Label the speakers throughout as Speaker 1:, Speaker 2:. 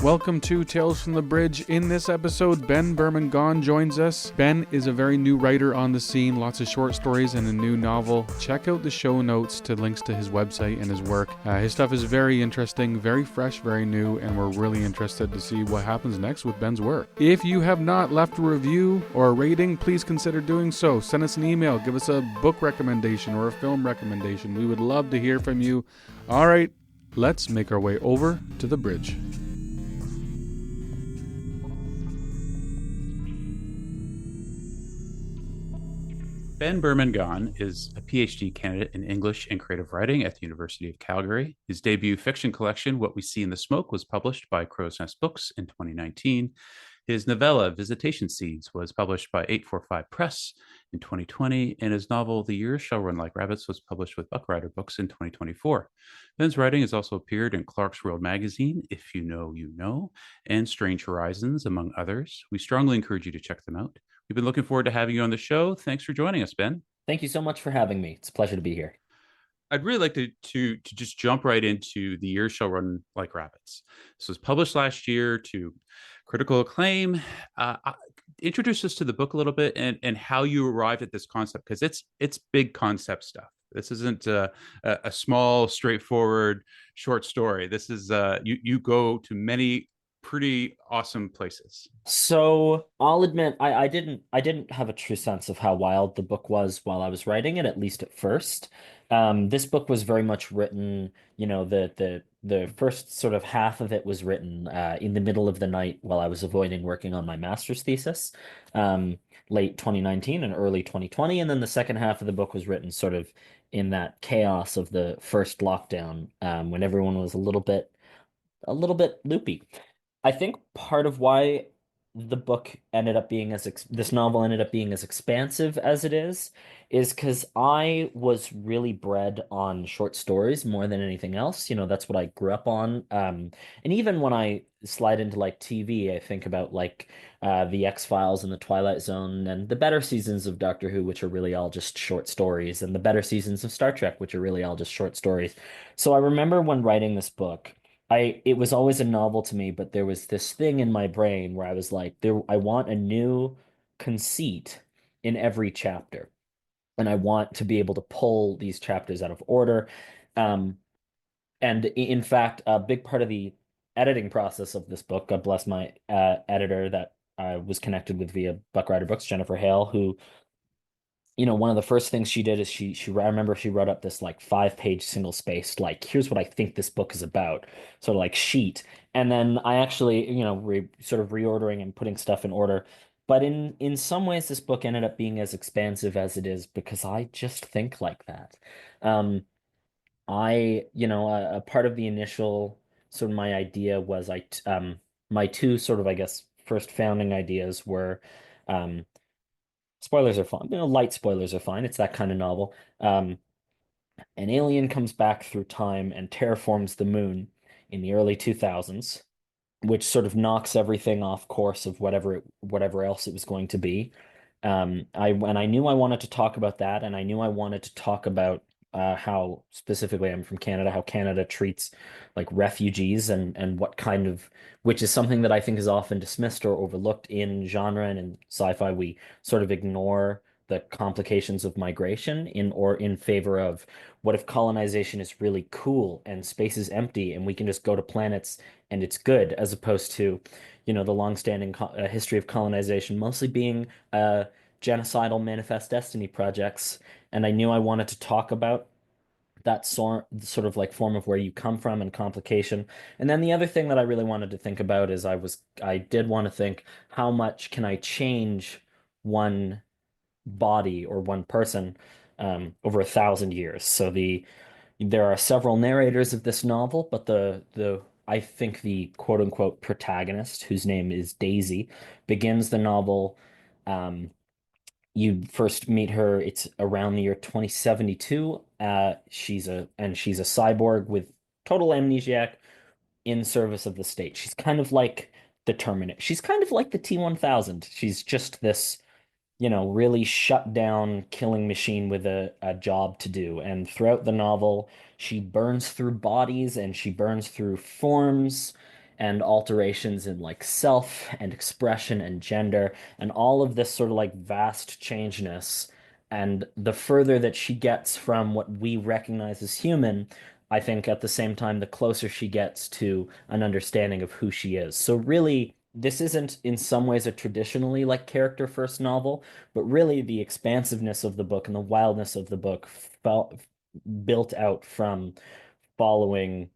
Speaker 1: Welcome to Tales from the Bridge. In this episode, Ben Berman Ghan joins us. Ben is a very new writer on the scene, lots of short stories and a new novel. Check out the show notes to links to his website and his work. His stuff is very interesting, very fresh, very new, and we're really interested to see what happens next with Ben's work. If you have not left a review or a rating, please consider doing so. Send us an email, give us a book recommendation or a film recommendation. We would love to hear from you. All right, let's make our way over to the bridge.
Speaker 2: Ben Berman Ghan is a PhD candidate in English and creative writing at the University of Calgary. His debut fiction collection, What We See in the Smoke, was published by Crow's Nest Books in 2019. His novella, Visitation Seeds, was published by 845 Press in 2020, and his novel, The Years Shall Run Like Rabbits, was published with Buckrider Books in 2024. Ben's writing has also appeared in Clarkesworld Magazine, If You Know, You Know, and Strange Horizons, among others. We strongly encourage you to check them out. We've been looking forward to having you on the show. Thanks for joining us, Ben.
Speaker 3: Thank you so much for having me. It's a pleasure to be here.
Speaker 2: I'd really like to just jump right into The Years Shall Run Like Rabbits. This was published last year to critical acclaim. Introduce us to the book a little bit and how you arrived at this concept, because it's big concept stuff. This isn't a small, straightforward short story. This is you go to many pretty awesome places.
Speaker 3: So I'll admit I didn't have a true sense of how wild the book was while I was writing it, at least at first. This book was very much written, the first sort of half of it was written in the middle of the night while I was avoiding working on my master's thesis, late 2019 and early 2020, and then the second half of the book was written sort of in that chaos of the first lockdown, when everyone was a little bit loopy. I think part of why this novel ended up being as expansive as it is because I was really bred on short stories more than anything else. That's what I grew up on. And even when I slide into like TV, I think about like the X-Files and the Twilight Zone and the better seasons of Doctor Who, which are really all just short stories, and the better seasons of Star Trek, which are really all just short stories. So I remember when writing this book. It was always a novel to me, but there was this thing in my brain where I was like, I want a new conceit in every chapter, and I want to be able to pull these chapters out of order. Um, and in fact, a big part of the editing process of this book, God bless my editor that I was connected with via Buckrider Books, Jennifer Hale, who one of the first things she did is I remember she wrote up this like 5-page single spaced, like, here's what I think this book is about, sort of like sheet. And then I actually, sort of reordering and putting stuff in order. But in some ways, this book ended up being as expansive as it is because I just think like that. Um, a part of the initial sort of my idea was my two sort of, I guess, first founding ideas were, um, spoilers are fine. Light spoilers are fine. It's that kind of novel. An alien comes back through time and terraforms the moon in the early 2000s, which sort of knocks everything off course of whatever else it was going to be. I knew I wanted to talk about that, and I knew I wanted to talk about how specifically I'm from Canada, how Canada treats like refugees and what kind of, which is something that I think is often dismissed or overlooked in genre and in sci-fi. We sort of ignore the complications of migration in favor of what if colonization is really cool and space is empty and we can just go to planets and it's good, as opposed to, the longstanding history of colonization mostly being genocidal manifest destiny projects. And I knew I wanted to talk about that sort of like form of where you come from and complication. And then the other thing that I really wanted to think about is I did want to think, how much can I change one body or one person over 1,000 years? So there are several narrators of this novel, but the I think the quote unquote protagonist, whose name is Daisy, begins the novel. Um, you first meet her, it's around the year 2072. She's a cyborg with total amnesiac in service of the state. She's kind of like the Terminator. She's kind of like the T-1000. She's just this, really shut down killing machine with a job to do. And throughout the novel, she burns through bodies and she burns through forms and alterations in like self and expression and gender and all of this sort of like vast changeness. And the further that she gets from what we recognize as human, I think at the same time, the closer she gets to an understanding of who she is. So really, this isn't in some ways a traditionally like character first novel, but really the expansiveness of the book and the wildness of the book felt built out from following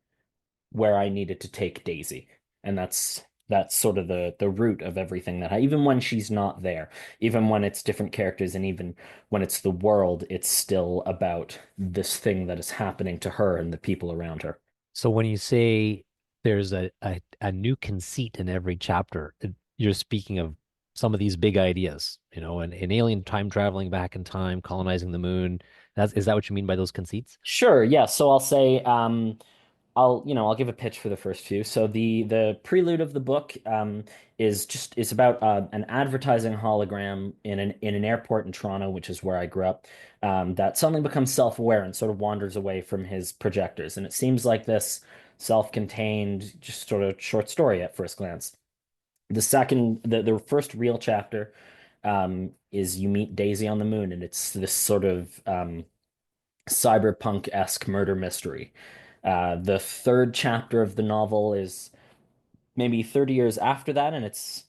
Speaker 3: where I needed to take Daisy. And that's sort of the root of everything that even when she's not there, even when it's different characters and even when it's the world, it's still about this thing that is happening to her and the people around her.
Speaker 4: So when you say there's a new conceit in every chapter, you're speaking of some of these big ideas, an alien time traveling back in time, colonizing the moon. Is that what you mean by those conceits?
Speaker 3: Sure, yeah. So I'll say I'll give a pitch for the first few. So the prelude of the book is about an advertising hologram in an airport in Toronto, which is where I grew up, that suddenly becomes self-aware and sort of wanders away from his projectors. And it seems like this self-contained, just sort of short story at first glance. The first real chapter is you meet Daisy on the moon, and it's this sort of cyberpunk-esque murder mystery. The third chapter of the novel is maybe 30 years after that, and it's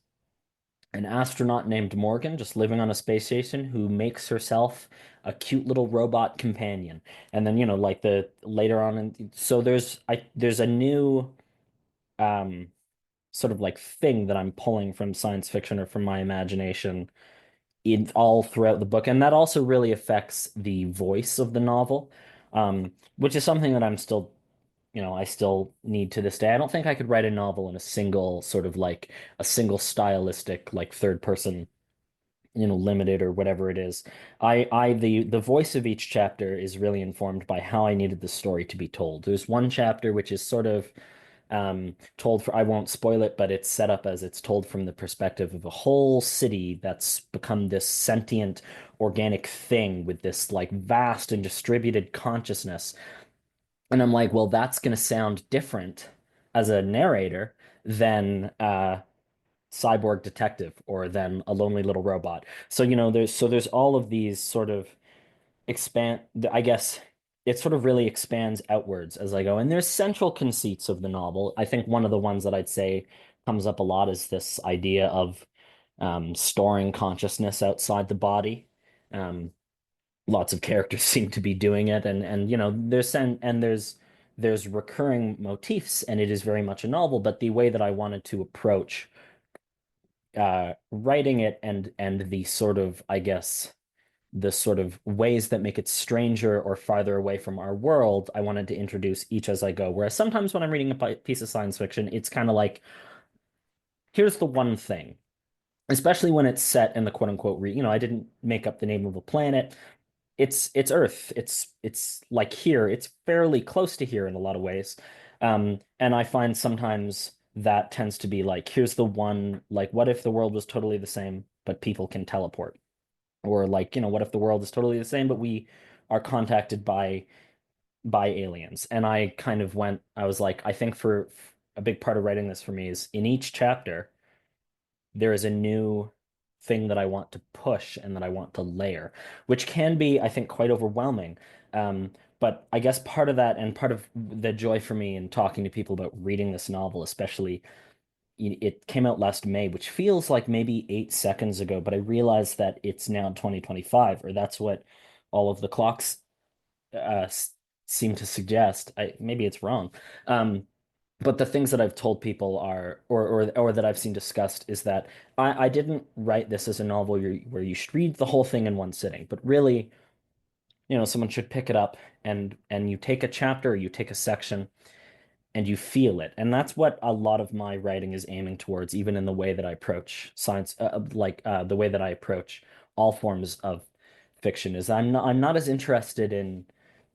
Speaker 3: an astronaut named Morgan just living on a space station who makes herself a cute little robot companion. And then, like the later on, and so there's a new um sort of like thing that I'm pulling from science fiction or from my imagination in all throughout the book, and that also really affects the voice of the novel, which is something that I still need to this day. I don't think I could write a novel in a single sort of like a single stylistic like third person, limited or whatever it is. The voice of each chapter is really informed by how I needed the story to be told. There's one chapter which is sort of told for, I won't spoil it, but it's set up as it's told from the perspective of a whole city that's become this sentient organic thing with this like vast and distributed consciousness. And I'm like, well, that's going to sound different as a narrator than Cyborg Detective or than A Lonely Little Robot. So, there's all of these sort of expand, I guess it sort of really expands outwards as I go. And there's central conceits of the novel. I think one of the ones that I'd say comes up a lot is this idea of storing consciousness outside the body. Um, Lots of characters seem to be doing it, and there's recurring motifs, and it is very much a novel. But the way that I wanted to approach writing it and the sort of, I guess, the sort of ways that make it stranger or farther away from our world, I wanted to introduce each as I go. Whereas sometimes when I'm reading a piece of science fiction, it's kind of like, here's the one thing, especially when it's set in the quote unquote, I didn't make up the name of a planet. It's Earth. It's like here. It's fairly close to here in a lot of ways. And I find sometimes that tends to be like, here's the one, like, what if the world was totally the same, but people can teleport? Or like, what if the world is totally the same, but we are contacted by aliens? And I was like, I think for a big part of writing this for me is in each chapter, there is a new thing that I want to push and that I want to layer, which can be, I think, quite overwhelming. But I guess part of that and part of the joy for me in talking to people about reading this novel, especially it came out last May, which feels like maybe 8 seconds ago, but I realized that it's now 2025, or that's what all of the clocks uh, seem to suggest. Maybe it's wrong. But the things that I've told people are, or that I've seen discussed, is that I didn't write this as a novel where you should read the whole thing in one sitting, but really, someone should pick it up and you take a chapter or you take a section and you feel it. And that's what a lot of my writing is aiming towards, even in the way that I approach science, the way that I approach all forms of fiction is I'm not as interested in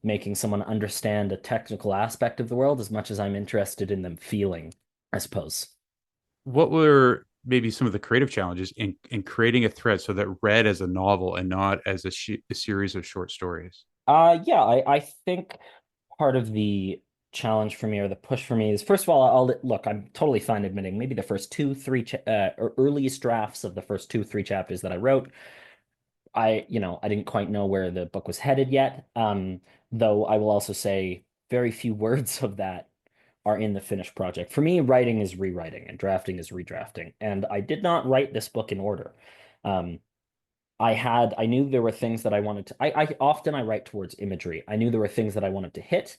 Speaker 3: making someone understand a technical aspect of the world as much as I'm interested in them feeling, I suppose.
Speaker 2: What were maybe some of the creative challenges in creating a thread so that read as a novel and not as a series of short stories?
Speaker 3: Yeah, I think part of the challenge for me or the push for me is, first of all, I'll look, I'm totally fine admitting maybe the first two, three, or earliest drafts of the first two, three chapters that I wrote, I didn't quite know where the book was headed yet. Though I will also say very few words of that are in the finished project. For me, writing is rewriting and drafting is redrafting. And I did not write this book in order. Um, I knew there were things that I wanted to, I write towards imagery. I knew there were things that I wanted to hit,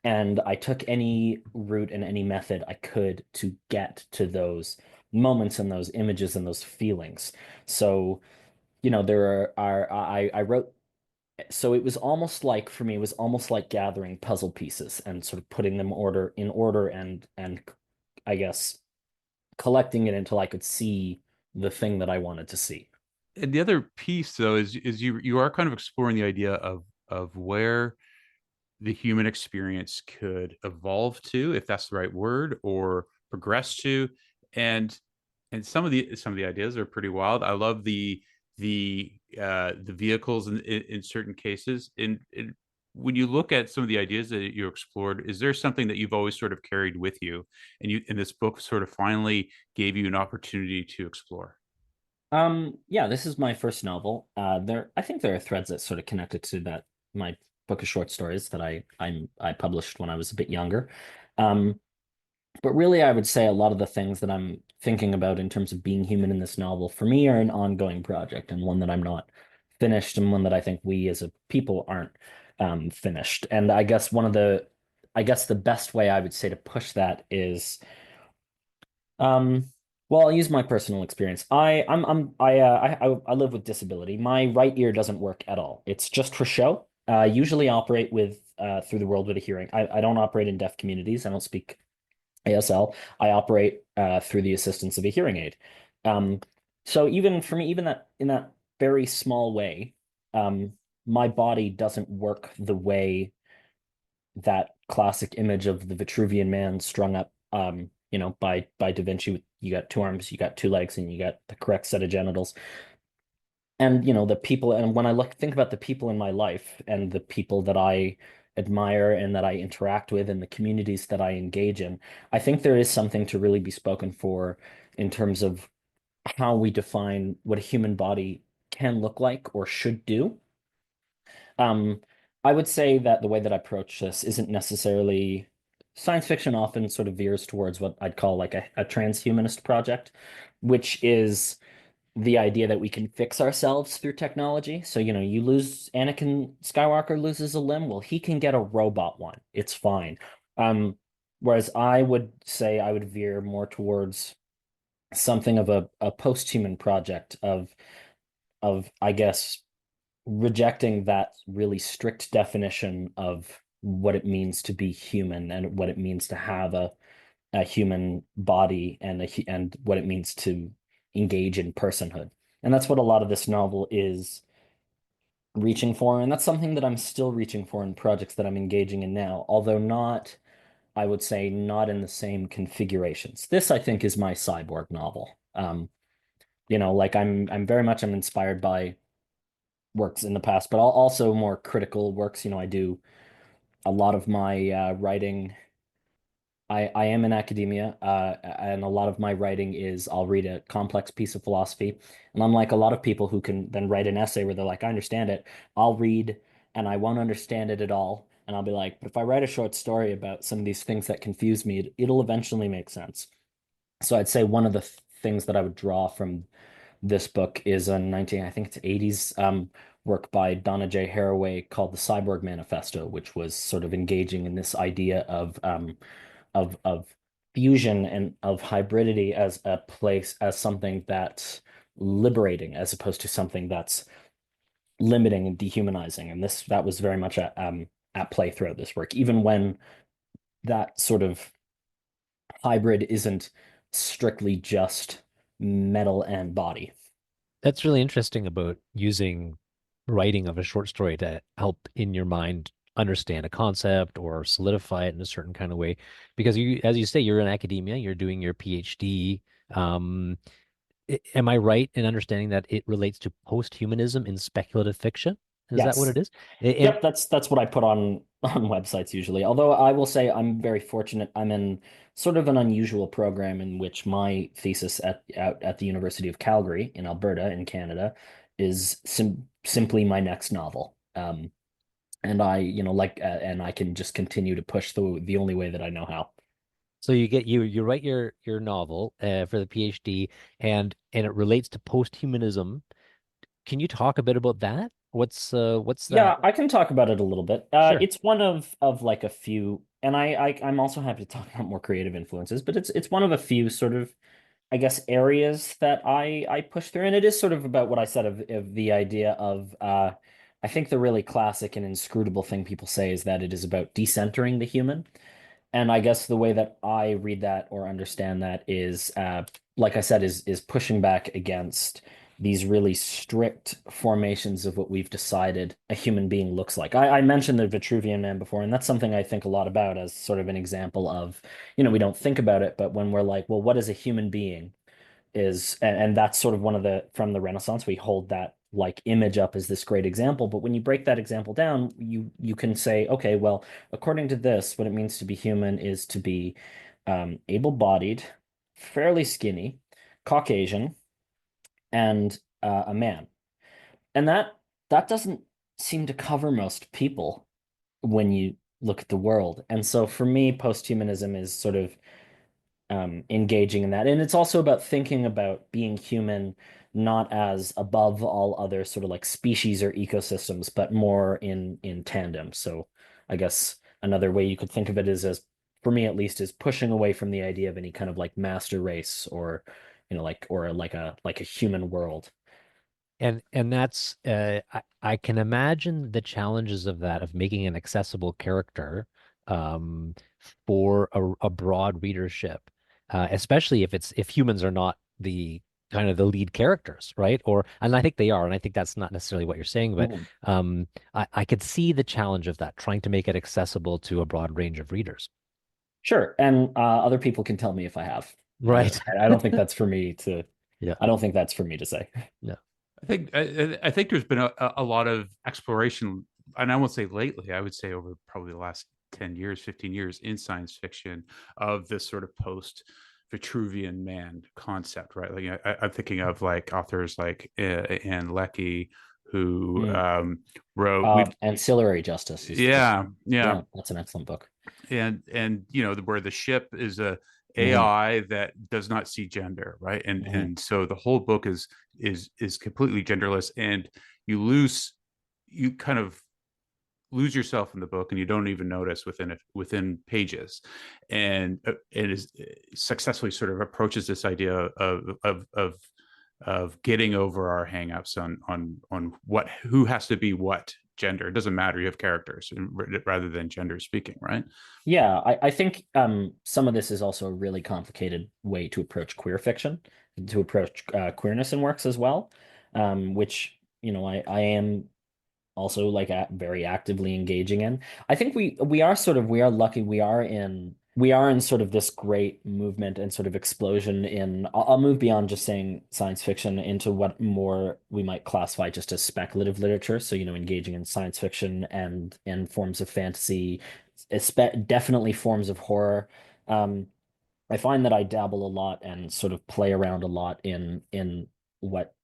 Speaker 3: and I took any route and any method I could to get to those moments and those images and those feelings. So, I wrote, so it was almost like, for me, it was almost like gathering puzzle pieces and sort of putting them in order and I guess collecting it until I could see the thing that I wanted to see.
Speaker 2: And the other piece, though, is you are kind of exploring the idea of where the human experience could evolve to, if that's the right word, or progress to, and some of the ideas are pretty wild. I love the vehicles in certain cases. In when you look at some of the ideas that you explored, is there something that you've always sort of carried with you, and this book sort of finally gave you an opportunity to explore?
Speaker 3: Yeah, this is my first novel. I think there are threads that sort of connected to that, my book of short stories that I published when I was a bit younger. Um, but really, I would say a lot of the things that I'm thinking about in terms of being human in this novel for me are an ongoing project, and one that I'm not finished, and one that I think we as a people aren't finished. And I guess the best way I would say to push that is, um, well, I'll use my personal experience. I live with disability. My right ear doesn't work at all. It's just for show. I usually operate with through the world with a hearing. I don't operate in deaf communities. I don't speak ASL. I operate through the assistance of a hearing aid. Um, so even for me, even that in that very small way, um, my body doesn't work the way that classic image of the Vitruvian man strung up, by Da Vinci. You got two arms, you got two legs, and you got the correct set of genitals. And the people, and when I think about the people in my life and the people that I admire and that I interact with and the communities that I engage in, I think there is something to really be spoken for in terms of how we define what a human body can look like or should do. Um, I would say that the way that I approach this isn't necessarily, science fiction often sort of veers towards what I'd call like a transhumanist project, which is the idea that we can fix ourselves through technology. So, you lose, Anakin Skywalker loses a limb. Well, he can get a robot one. It's fine. Um, Whereas I would say I would veer more towards something of a post-human project of, I guess, rejecting that really strict definition of what it means to be human and what it means to have a human body and what it means to engage in personhood. And that's what a lot of this novel is reaching for. And that's something that I'm still reaching for in projects that I'm engaging in now, although not, I would say, not in the same configurations. This, I think, is my cyborg novel. Like I'm inspired by works in the past, but also more critical works. I do a lot of my writing. I am in academia, and a lot of my writing is I'll read a complex piece of philosophy, and unlike a lot of people who can then write an essay where they're like, I understand it, I'll read and I won't understand it at all, and I'll be like, but if I write a short story about some of these things that confuse me, it'll eventually make sense. So I'd say one of the things that I would draw from this book is a I think it's 80s work by Donna J. Haraway called The Cyborg Manifesto, which was sort of engaging in this idea of fusion and of hybridity as a place, as something that's liberating as opposed to something that's limiting and dehumanizing. And that was very much at play throughout this work, even when that sort of hybrid isn't strictly just metal and body.
Speaker 4: That's really interesting about using writing of a short story to help in your mind understand a concept or solidify it in a certain kind of way. Because as you say, you're in academia, you're doing your PhD. Um, am I right in understanding that it relates to post-humanism in speculative fiction? Is that what
Speaker 3: Yes.
Speaker 4: it is? And
Speaker 3: Yep, that's what I put on on websites usually. Although I will say I'm very fortunate. I'm in sort of an unusual program in which my thesis at the University of Calgary in Alberta in Canada is simply my next novel. And I, and I can just continue to push the only way that I know how.
Speaker 4: so you write your novel for the PhD, and it relates to posthumanism. Can you talk a bit about that? What's that?
Speaker 3: Yeah, I can talk about it a little bit.
Speaker 4: Sure.
Speaker 3: It's one of like a few, and I'm also happy to talk about more creative influences, but it's one of a few sort of, I guess, areas that I push through, and it is sort of about what I said of the idea of I think the really classic and inscrutable thing people say is that it is about decentering the human. And I guess the way that I read that or understand that is, like I said, is pushing back against these really strict formations of what we've decided a human being looks like. I mentioned the Vitruvian Man before, and that's something I think a lot about as sort of an example of, we don't think about it, but when we're like, well, what is a human being? And that's sort of one of the from the Renaissance, we hold that like image up as this great example. But when you break that example down, you can say, okay, well, according to this, what it means to be human is to be able-bodied, fairly skinny, Caucasian, and a man. And that doesn't seem to cover most people when you look at the world. And so for me, posthumanism is sort of engaging in that. And it's also about thinking about being human, not as above all other sort of like species or ecosystems, but more in tandem. So I guess another way you could think of it is as, for me at least, is pushing away from the idea of any kind of like master race or, or like a human world.
Speaker 4: And that's I can imagine the challenges of that, of making an accessible character um for a broad readership, especially if humans are not the kind of the lead characters, right? Or and I think they are, and I think that's not necessarily what you're saying, but
Speaker 3: Mhm.
Speaker 4: I could see the challenge of that, trying to make it accessible to a broad range of readers.
Speaker 3: Sure. And other people can tell me if I have.
Speaker 4: Right.
Speaker 3: I don't think that's for me to,
Speaker 4: Yeah.
Speaker 3: I don't think that's for me to say.
Speaker 4: Yeah.
Speaker 2: I think there's been a lot of exploration, and I won't say lately. I would say over probably the last 10 years, 15 years in science fiction of this sort of post Vitruvian man concept, right? Like I'm thinking of like authors like Anne Leckie who
Speaker 3: Mm.
Speaker 2: wrote we
Speaker 3: Ancillary Justice is the
Speaker 2: yeah, yeah,
Speaker 3: yeah, that's an excellent book.
Speaker 2: and where the ship is a
Speaker 3: Mhm.
Speaker 2: AI that does not see gender, right? And
Speaker 3: Mhm.
Speaker 2: and so the whole book is completely genderless, and you lose you kind of lose yourself in the book, and you don't even notice within pages, and it is successfully sort of approaches this idea of getting over our hangups on what who has to be what gender. It doesn't matter. You have characters rather than gender speaking, right?
Speaker 3: Yeah, I think some of this is also a really complicated way to approach queer fiction, to approach queerness in works as well, which I am also like very actively engaging in. I think we are lucky we are in sort of this great movement and sort of explosion in I'll move beyond just saying science fiction into what more we might classify just as speculative literature. So, engaging in science fiction and forms of fantasy, definitely forms of horror. Um, I find that I dabble a lot and sort of play around a lot in what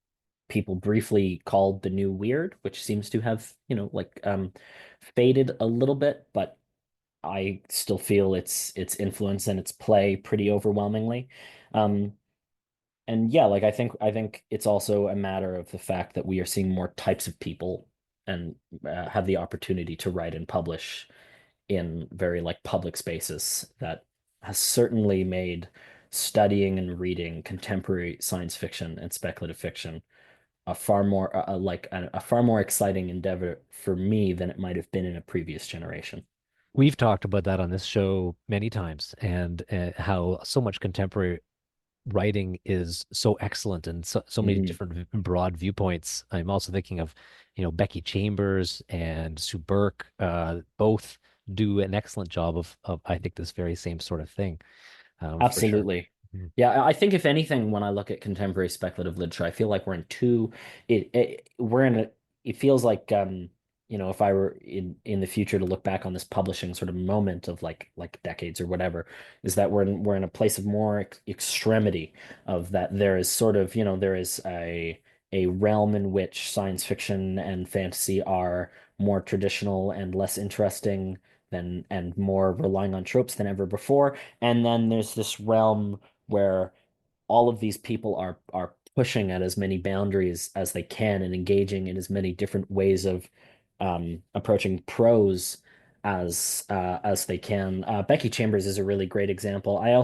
Speaker 3: people briefly called the new weird, which seems to have, faded a little bit, but I still feel its influence and its play pretty overwhelmingly. Um, and yeah, like I think it's also a matter of the fact that we are seeing more types of people and have the opportunity to write and publish in very like public spaces that has certainly made studying and reading contemporary science fiction and speculative fiction a far more like a far more exciting endeavor for me than it might have been in a previous generation.
Speaker 4: We've talked about that on this show many times, and how so much contemporary writing is so excellent, and so many
Speaker 3: Mhm.
Speaker 4: different broad viewpoints. I'm also thinking of, Becky Chambers and Sue Burke, both do an excellent job of I think this very same sort of thing, for sure.
Speaker 3: Absolutely.
Speaker 4: Mhm.
Speaker 3: Yeah, I think if anything, when I look at contemporary speculative literature, I feel like we're in two. We're in it feels like if I were in the future to look back on this publishing sort of moment of like decades or whatever, is that we're in a place of more extremity, of that there is sort of, there is a realm in which science fiction and fantasy are more traditional and less interesting than, and more relying on tropes than ever before. And then there's this realm where all of these people are pushing at as many boundaries as they can and engaging in as many different ways of approaching prose as they can. Becky Chambers is a really great example. I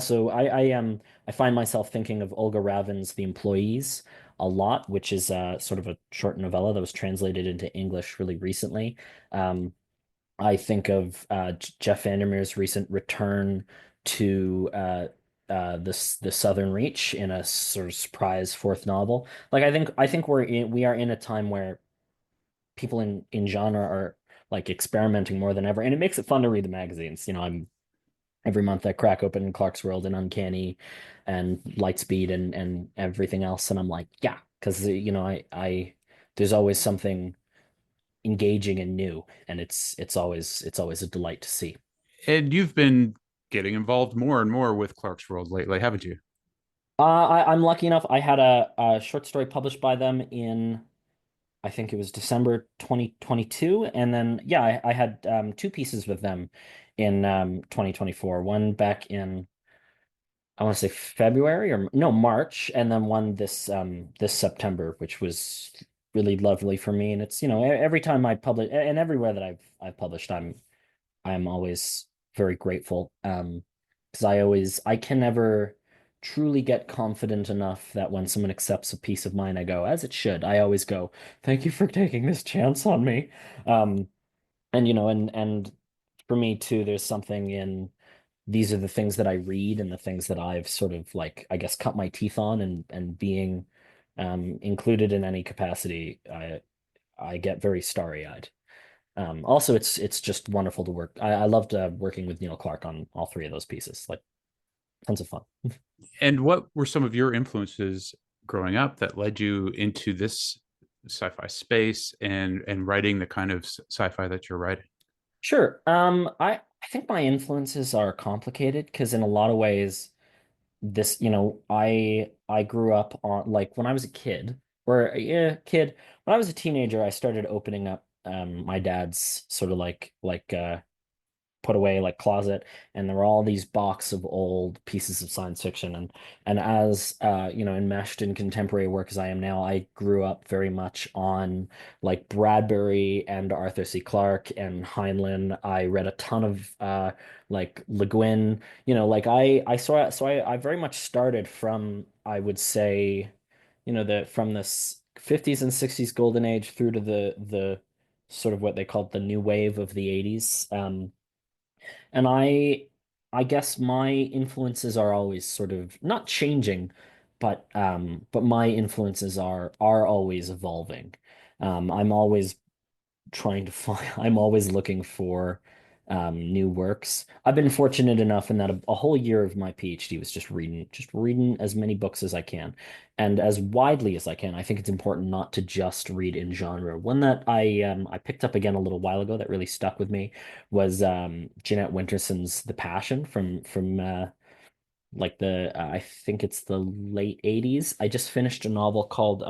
Speaker 3: find myself thinking of Olga Raven's The Employees a lot, which is sort of a short novella that was translated into English really recently. Um, I think of Jeff Vandermeer's recent return to the Southern Reach in a sort of surprise fourth novel. Like I think we are in a time where people in genre are like experimenting more than ever, and it makes it fun to read the magazines. I'm every month I crack open Clark's World and Uncanny and Lightspeed and everything else, and I'm like, yeah, because I there's always something engaging and new, and it's always a delight to see.
Speaker 2: And you've been getting involved more and more with Clark's World lately, haven't you?
Speaker 3: I'm lucky enough. I had a short story published by them in, I think it was December 2022, and then yeah, I had two pieces with them in 2024. One back in, I want to say February, or no, March, and then one this September, which was really lovely for me. And it's, every time I publish, and everywhere that I've published, I'm always very grateful. Because I can never truly get confident enough that when someone accepts a piece of mine, I go, as it should. I always go, thank you for taking this chance on me. Um, and for me too, there's something in, these are the things that I read and the things that I've sort of, like, I guess, cut my teeth on, and being included in any capacity, I get very starry-eyed. Also, it's just wonderful to work. I loved working with Neil Clark on all three of those pieces. Like, tons of fun.
Speaker 2: And what were some of your influences growing up that led you into this sci-fi space and writing the kind of sci-fi that you're writing?
Speaker 3: Sure. I think my influences are complicated because in a lot of ways, this, I grew up on, like, when I was a kid, or yeah, kid, when I was a teenager, I started opening up my dad's sort of like put away like closet, and there were all these box of old pieces of science fiction, and as enmeshed in contemporary work as I am now, I grew up very much on like Bradbury and Arthur C. Clarke and Heinlein. I read a ton of like Le Guin, like I very much started from, I would say, the from this 50s and 60s golden age through to the sort of what they called the new wave of the 80s. And I guess my influences are always sort of not changing, but my influences are always evolving. I'm always trying to find, I'm always looking for new works. I've been fortunate enough in that a whole year of my PhD was just reading as many books as I can and as widely as I can. I think it's important not to just read in genre. One that I picked up again a little while ago that really stuck with me was Jeanette Winterson's The Passion from like I think it's the late 80s. I just finished a novel called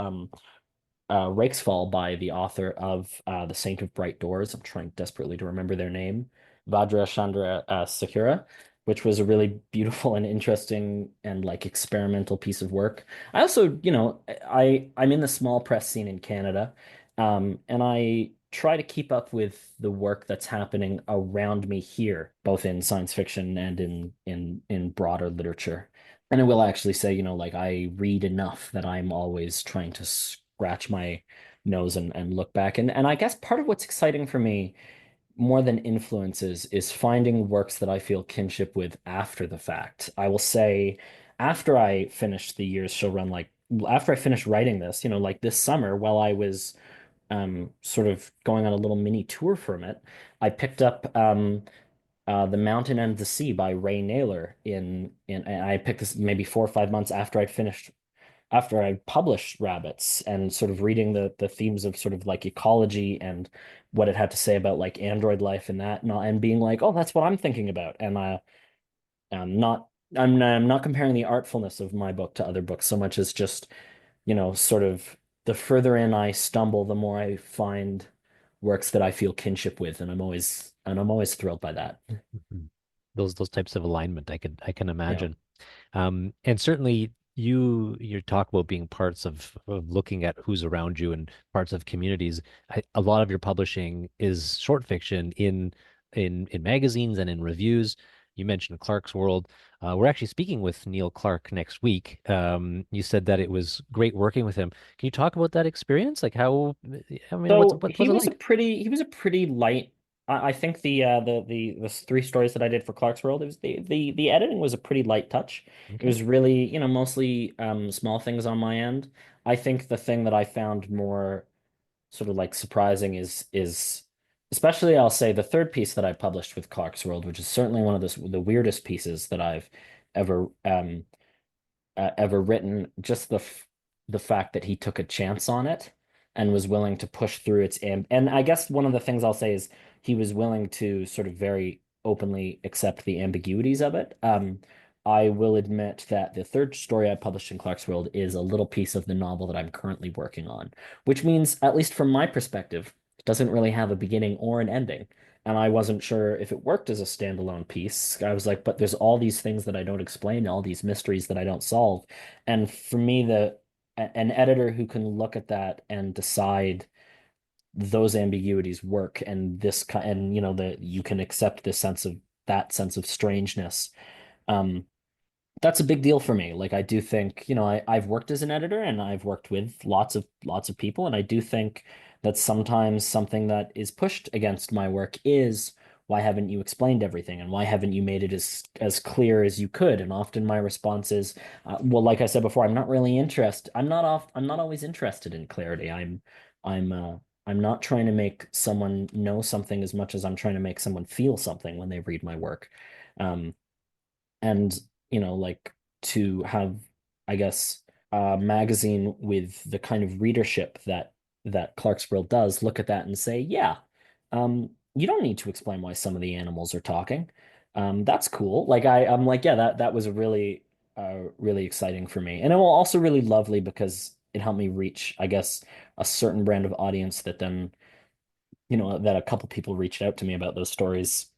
Speaker 3: Rakesfall by the author of The Saint of Bright Doors. I'm trying desperately to remember their name, Vajra Chandra Sakura, which was a really beautiful and interesting and like experimental piece of work. I also, I'm in the small press scene in Canada, and I try to keep up with the work that's happening around me here, both in science fiction and in broader literature. And I will actually say, like, I read enough that I'm always trying to scratch my nose and look back. And I guess part of what's exciting for me more than influences is finding works that I feel kinship with after the fact. I will say, after I finished the year's show run, like after I finished writing this, like this summer, while I was sort of going on a little mini tour from it, I picked up The Mountain and the Sea by Ray Naylor and I picked this maybe 4 or 5 months after I'd finished after I published Rabbits and sort of reading the themes of sort of like ecology and what it had to say about like android life and that, and being like, oh, that's what I'm thinking about. And I'm not I'm not comparing the artfulness of my book to other books so much as just, sort of the further in I stumble, the more I find works that I feel kinship with, and I'm always thrilled by that.
Speaker 4: Mhm. Those types of alignment, I can
Speaker 3: Yeah.
Speaker 4: imagine. And certainly you talk about being parts of looking at who's around you and parts of communities. A lot of your publishing is short fiction in magazines and in reviews. You mentioned Clark's World. We're actually speaking with Neil Clark next week. You said that it was great working with him. Can you talk about that experience? Like how, I mean,
Speaker 3: So
Speaker 4: what was it like?
Speaker 3: he was a pretty light. I think the three stories that I did for Clark's World, it was the editing was a pretty light touch. It
Speaker 4: Okay.
Speaker 3: was really, mostly small things on my end. I think the thing that I found more sort of like surprising is especially I'll say the third piece that I published with Clark's World, which is certainly one of the weirdest pieces that I've ever ever written. Just the fact that he took a chance on it and was willing to push through and I guess one of the things I'll say is he was willing to sort of very openly accept the ambiguities of it. I will admit that the third story I published in Clark's World is a little piece of the novel that I'm currently working on, which means, at least from my perspective, it doesn't really have a beginning or an ending. And I wasn't sure if it worked as a standalone piece. I was like, but there's all these things that I don't explain, all these mysteries that I don't solve. And for me, an editor who can look at that and decide those ambiguities work, and and that you can accept this sense of strangeness. Um, that's a big deal for me. Like I do think, I've worked as an editor and I've worked with lots of people, and I do think that sometimes something that is pushed against my work is, why haven't you explained everything and why haven't you made it as clear as you could? And often my response is, well, like I said before, I'm not really interested. I'm not always interested in clarity. I'm I'm not trying to make someone know something as much as I'm trying to make someone feel something when they read my work. Um, and like, to have, I guess, a magazine with the kind of readership that Clarksville does, look at that and say, yeah, you don't need to explain why some of the animals are talking. That's cool. Like I'm like, yeah, that was a really exciting for me, and it was also really lovely because it helped me reach, I guess, a certain brand of audience that then, that a couple people reached out to me about those stories.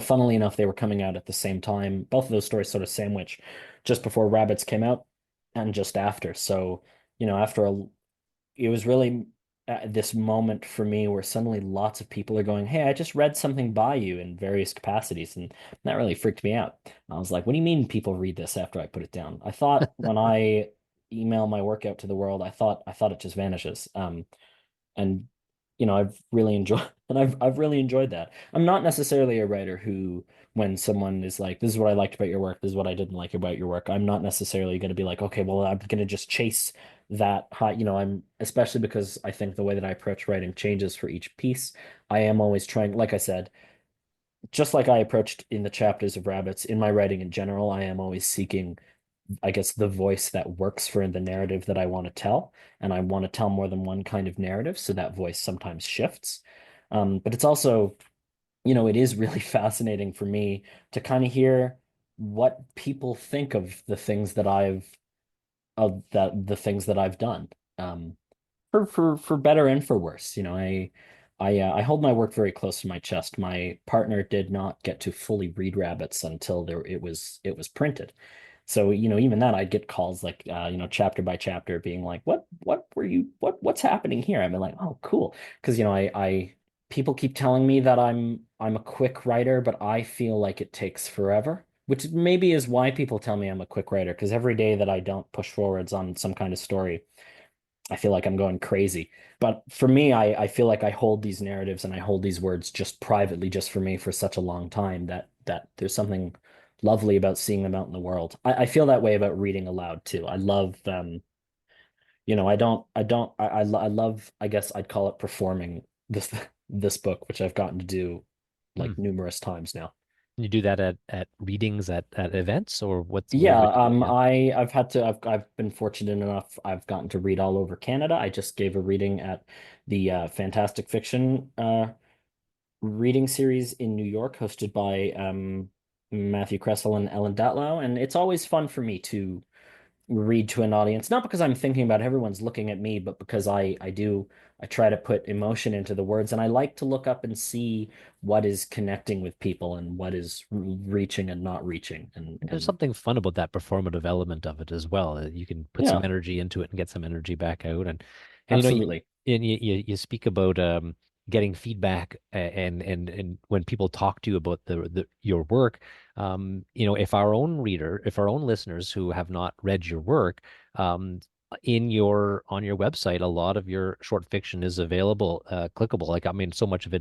Speaker 3: Funnily enough, they were coming out at the same time. Both of those stories sort of sandwich just before Rabbits came out and just after. So, after it was really this moment for me where suddenly lots of people are going, "Hey, I just read something by you in various capacities," and that really freaked me out. I was like, "What do you mean people read this after I put it down?" I thought when I email my work out to the world, I thought it just vanishes. And I've really enjoyed and I've really enjoyed that. I'm not necessarily a writer who, when someone is like, this is what I liked about your work, this is what I didn't like about your work, I'm not necessarily going to be like, okay, well, I'm going to just chase that high. I'm, especially because I think the way that I approach writing changes for each piece. I am always trying, like I said, just like I approached in the chapters of Rabbits, in my writing in general, I am always seeking, I guess, the voice that works for the narrative that I want to tell. And I want to tell more than one kind of narrative, so that voice sometimes shifts. But it's also, it is really fascinating for me to kind of hear what people think of the things that I've done. For better and for worse. I hold my work very close to my chest. My partner did not get to fully read Rabbits until it was printed. So, even that, I'd get calls like, chapter by chapter being like, what's happening here? I've been like, oh, cool. Because, people keep telling me that I'm a quick writer, but I feel like it takes forever, which maybe is why people tell me I'm a quick writer. Because every day that I don't push forwards on some kind of story, I feel like I'm going crazy. But for me, I feel like I hold these narratives and I hold these words just privately, just for me, for such a long time, that there's something lovely about seeing them out in the world. I feel that way about reading aloud too. I love I love, I guess I'd call it performing this book, which I've gotten to do
Speaker 4: Hmm.
Speaker 3: like numerous times now.
Speaker 4: You do that at readings at events, or what
Speaker 3: Yeah,
Speaker 4: are you doing? Yeah.
Speaker 3: I've been fortunate enough. I've gotten to read all over Canada. I just gave a reading at the Fantastic Fiction reading series in New York, hosted by Matthew Kressel and Ellen Datlow, and it's always fun for me to read to an audience, not because I'm thinking about everyone's looking at me, but because I try to put emotion into the words, and I like to look up and see what is connecting with people and what is reaching and not reaching,
Speaker 4: There's
Speaker 3: and
Speaker 4: something fun about that performative element of it as well. You can put some
Speaker 3: yeah,
Speaker 4: energy into it and get some energy back out. And
Speaker 3: absolutely.
Speaker 4: you speak about getting feedback and when people talk to you about your work, if our own listeners who have not read your work, um, on your website, a lot of your short fiction is available, clickable. Like, I mean, so much of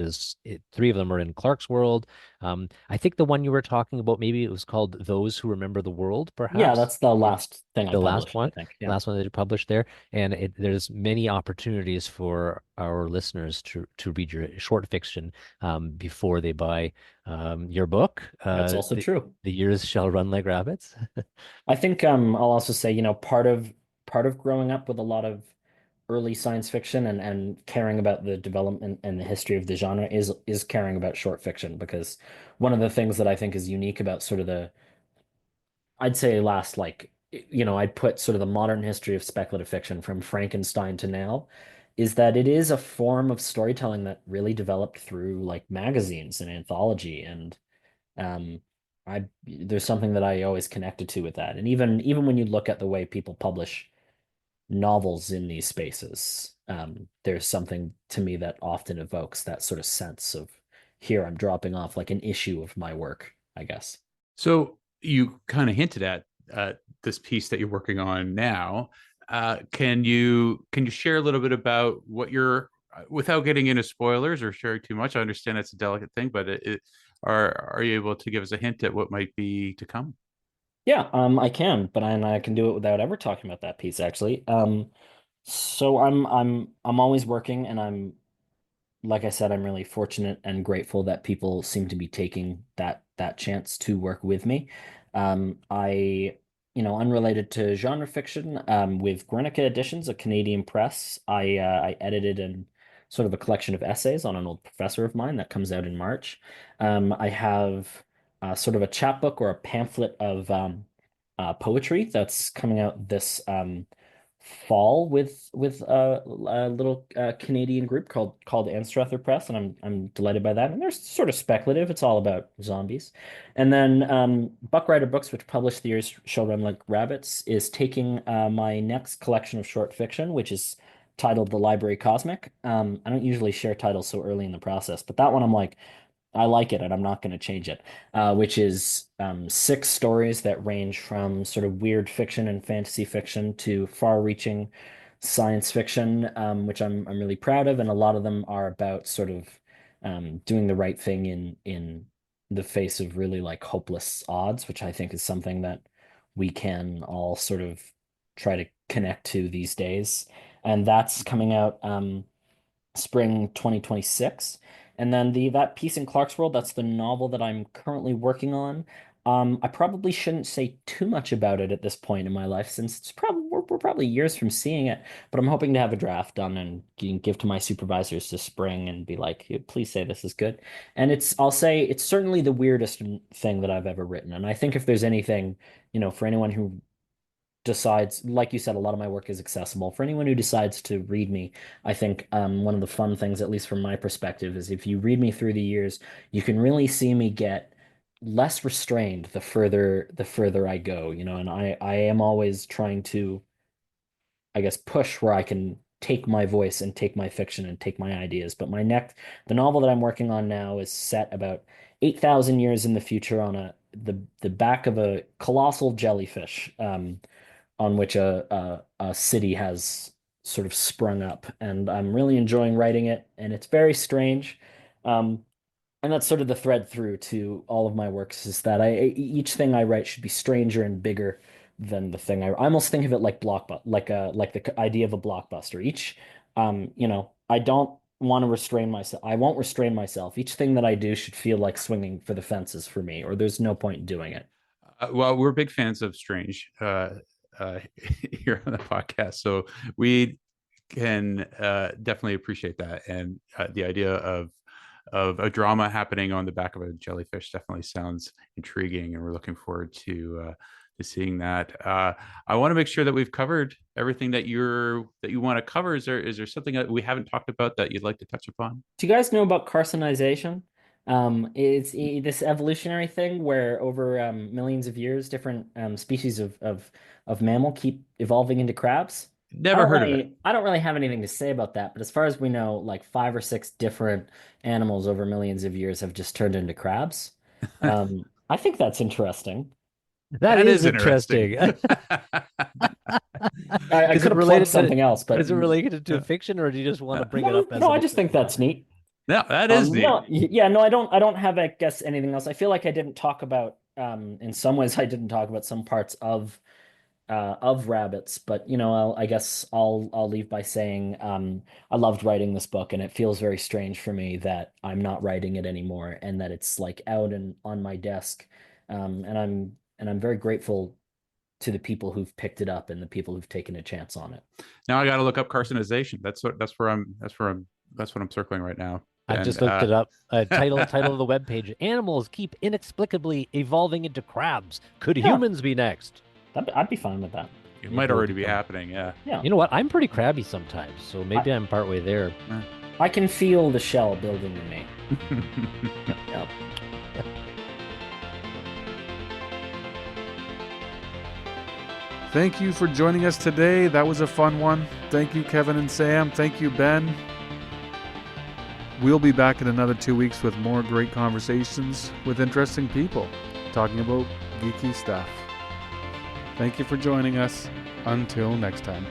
Speaker 4: three of them are in Clark's World. I think the one you were talking about, maybe it was called Those Who Remember the World,
Speaker 3: Yeah,
Speaker 4: perhaps.
Speaker 3: that's the
Speaker 4: Yeah.
Speaker 3: last thing I
Speaker 4: The last
Speaker 3: published, I
Speaker 4: one,
Speaker 3: think. Yeah.
Speaker 4: last one that you published there. And there's many opportunities for our listeners to read your short fiction before they buy your book.
Speaker 3: That's also true.
Speaker 4: The years shall run like rabbits.
Speaker 3: I think I'll also say, part of growing up with a lot of early science fiction and caring about the development and the history of the genre is caring about short fiction, because one of the things that I think is unique about sort of the I'd say last like I'd put sort of the modern history of speculative fiction from Frankenstein to now, is that it is a form of storytelling that really developed through like magazines and anthology, and um, I there's something that I always connected to with that. And even when you look at the way people publish novels in these spaces, there's something to me that often evokes that sort of sense of, here I'm dropping off like an issue of my work, I guess.
Speaker 2: So you kind of hinted at this piece that you're working on now. Can you share a little bit about what you're, without getting into spoilers or sharing too much? I understand that's a delicate thing, but are you able to give us a hint at what might be to come?
Speaker 3: Yeah, I can, but I can do it without ever talking about that piece actually. So I'm always working, and like I said, I'm really fortunate and grateful that people seem to be taking that chance to work with me. Unrelated to genre fiction, with Guernica Editions, a Canadian press, I edited an sort of a collection of essays on an old professor of mine that comes out in March. I have sort of a chapbook or a pamphlet of poetry that's coming out this fall with a little Canadian group called Anstruther Press, and I'm delighted by that. And they're sort of speculative. It's all about zombies. And then Buckrider Books, which published The Years Shall Run Like Rabbits, is taking my next collection of short fiction, which is titled The Library Cosmic. I don't usually share titles so early in the process, but that one I'm like, I like it and I'm not going to change it, which is six stories that range from sort of weird fiction and fantasy fiction to far-reaching science fiction, which I'm really proud of. And a lot of them are about sort of doing the right thing in the face of really like hopeless odds, which I think is something that we can all sort of try to connect to these days. And that's coming out spring 2026. And then the that piece in Clark's World, that's the novel that I'm currently working on. I probably shouldn't say too much about it at this point in my life, since it's probably we're probably years from seeing it. But I'm hoping to have a draft done and give to my supervisors this spring and be like, please say this is good. And I'll say it's certainly the weirdest thing that I've ever written. And I think if there's anything, for anyone who decides, like you said, a lot of my work is accessible. For anyone who decides to read me, I think one of the fun things, at least from my perspective, is if you read me through the years, you can really see me get less restrained the further I go, and I am always trying to, I guess, push where I can take my voice and take my fiction and take my ideas. But the novel that I'm working on now is set about 8,000 years in the future on the back of a colossal jellyfish. On which a city has sort of sprung up, and I'm really enjoying writing it, and it's very strange. Um, and that's sort of the thread through to all of my works, is that each thing I write should be stranger and bigger than the thing I almost think of it like idea of a blockbuster. I don't want to restrain myself. I won't restrain myself. Each thing that I do should feel like swinging for the fences for me, or there's no point in doing it.
Speaker 2: Well, we're big fans of Strange here on the podcast, so we can definitely appreciate that. And the idea of a drama happening on the back of a jellyfish definitely sounds intriguing, and we're looking forward to seeing that. I want to make sure that we've covered everything that you want to cover. Is there something that we haven't talked about that you'd like to touch upon?
Speaker 3: Do you guys know about carcinization? It's this evolutionary thing where over millions of years, different species of mammal keep evolving into crabs.
Speaker 2: Never heard of it.
Speaker 3: I don't really have anything to say about that, but as far as we know, like 5 or 6 different animals over millions of years have just turned into crabs. I think that's interesting.
Speaker 4: That is interesting.
Speaker 3: I
Speaker 4: Is
Speaker 3: could
Speaker 4: it
Speaker 3: have
Speaker 4: related
Speaker 3: plugged
Speaker 4: to
Speaker 3: something else, but
Speaker 4: is it related to fiction, or do you just want to bring it up as
Speaker 3: no,
Speaker 4: an
Speaker 3: I just think that's neat.
Speaker 2: No, that is neat.
Speaker 3: No, yeah, no, I don't have, I guess, anything else. I feel like I didn't talk about, in some ways, I didn't talk about some parts of rabbits, but I guess I'll leave by saying, I loved writing this book, and it feels very strange for me that I'm not writing it anymore, and that it's like out and on my desk, and I'm very grateful to the people who've picked it up and the people who've taken a chance on it.
Speaker 2: Now I got to look up carcinization. That's what I'm circling right now.
Speaker 4: I just looked it up. Title of the webpage: Animals keep inexplicably evolving into crabs. Could humans be next?
Speaker 3: I'd be fine with that.
Speaker 2: It might already be happening. Yeah.
Speaker 4: You know what? I'm pretty crabby sometimes, so maybe I'm partway there.
Speaker 3: I can feel the shell building in me. Yep.
Speaker 1: Thank you for joining us today. That was a fun one. Thank you, Kevin and Sam. Thank you, Ben. We'll be back in another 2 weeks with more great conversations with interesting people talking about geeky stuff. Thank you for joining us. Until next time.